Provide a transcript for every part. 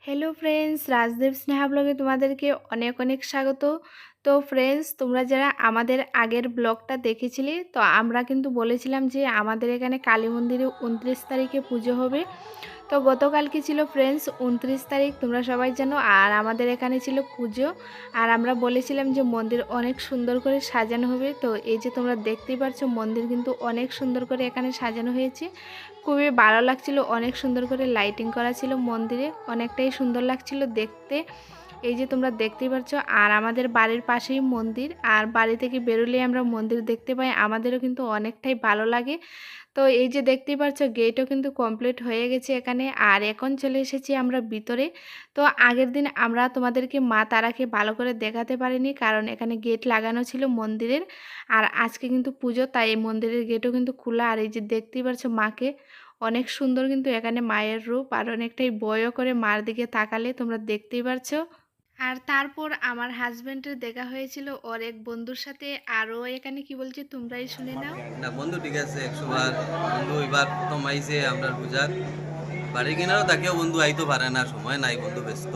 Hello friends, Rajdev Sneha ব্লগে তোমাদেরকে অনেক অনেক স্বাগত। তো ফ্রেন্ডস, তোমরা যারা আমাদের আগের ব্লগটা দেখেছিলে, তো আমরা কিন্তু বলেছিলাম যে আমাদের এখানে কালী মন্দিরে 29 তারিখে পুজো হবে। তো গতকালকে ছিল ফ্রেন্ডস 29 তারিখ, তোমরা সবাই জানো। আর আমাদের এখানে ছিল পুজো। আর আমরা বলেছিলাম যে মন্দির অনেক সুন্দর করে সাজানো হবে। তো এই যে তোমরা দেখতেই পাচ্ছ, মন্দির কিন্তু অনেক সুন্দর করে এখানে সাজানো হয়েছে। খুবই ভালো লাগছিল, অনেক সুন্দর করে লাইটিং করা ছিল মন্দিরে, অনেকটাই সুন্দর লাগছিল দেখতে। এই যে তোমরা দেখতেই পাচ্ছ, আর আমাদের বাড়ির পাশেই মন্দির, আর বাড়ি থেকে বেরোলেই আমরা মন্দির দেখতে পাই, আমাদেরও কিন্তু অনেকটাই ভালো লাগে। তো এই যে দেখতেই পাচ্ছ, গেটও কিন্তু কমপ্লিট হয়ে গেছে এখানে। আর এখন চলে এসেছি আমরা ভিতরে। তো আগের দিন আমরা তোমাদেরকে মা তারাকে ভালো করে দেখাতে পারিনি, কারণ এখানে গেট লাগানো ছিল মন্দিরের। আর আজকে কিন্তু পুজো, তাই এই মন্দিরের গেটও কিন্তু খোলা। আর এই যে দেখতেই পাচ্ছ মাকে, অনেক সুন্দর কিন্তু এখানে মায়ের রূপ, আর অনেকটাই বয়ও করে মার দিকে তাকালে তোমরা দেখতেই পাচ্ছ। আর তারপর আমার হাজবেন্ডের দেখা হয়েছিল ওর এক বন্ধুর সাথে। আরও এখানে কি বলছে তোমরাই শুনে নাও। না বন্ধু, ঠিক আছে 100 বার বন্ধু এবার প্রথম আইছে আমরা পূজার বাড়ি কিনারও তাকেও বন্ধু আইতো পারে না, সময় নাই, বন্ধু ব্যস্ত।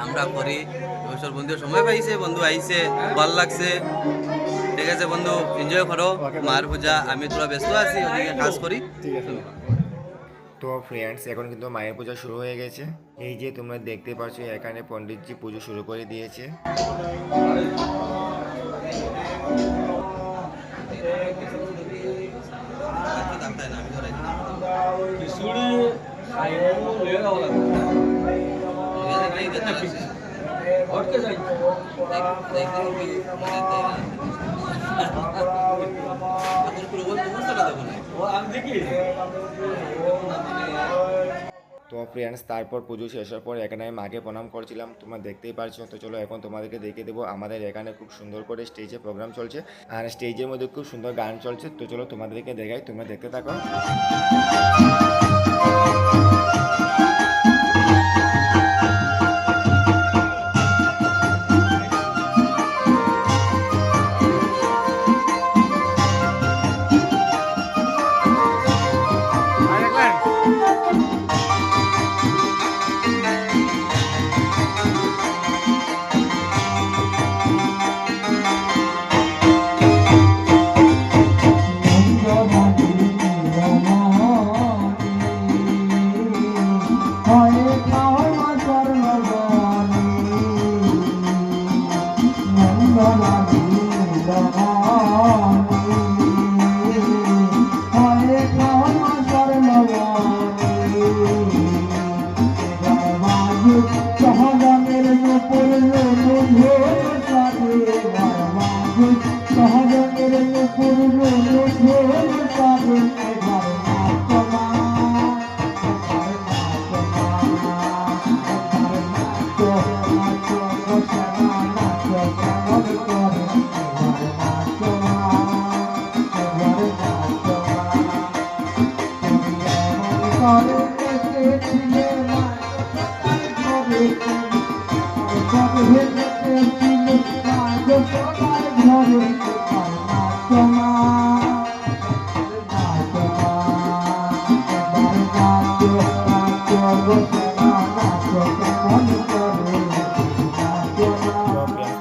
আমরা করি এবছর বন্ধু সময় পাইছে, বন্ধু আইছে, ভাল লাগছে। ঠিক আছে বন্ধু, এনজয় করো মার পূজা। আমি তোরা ব্যস্ত আছি, ওদিকে কাজ করি। তো ফ্রেন্ডস, এখন কিন্তু মায়ের পূজা শুরু হয়ে গেছে। এই যে তোমরা দেখতে পাচ্ছ, এখানে পণ্ডিতজি পুজো শুরু করে দিয়েছে। তো ফ্রেন্ডস, তারপর পুজো শেষ হওয়ার পর এখানে আমি মাকে প্রণাম করছিলাম, তোমরা দেখতেই পারছো। তো চলো এখন তোমাদেরকে দেখিয়ে দেবো, আমাদের এখানে খুব সুন্দর করে স্টেজে প্রোগ্রাম চলছে, আর স্টেজের মধ্যে খুব সুন্দর গান চলছে। তো চলো তোমাদেরকে দেখাই, তোমরা দেখতে থাকো।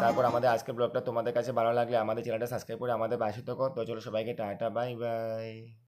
তারপর আমাদের আজকের ব্লগটা তোমাদের কাছে ভালো লাগলে আমাদের চ্যানেলটা সাবস্ক্রাইব করে আমাদের পাশে থাকো। তো চলো সবাইকে টাটা, বাই বাই।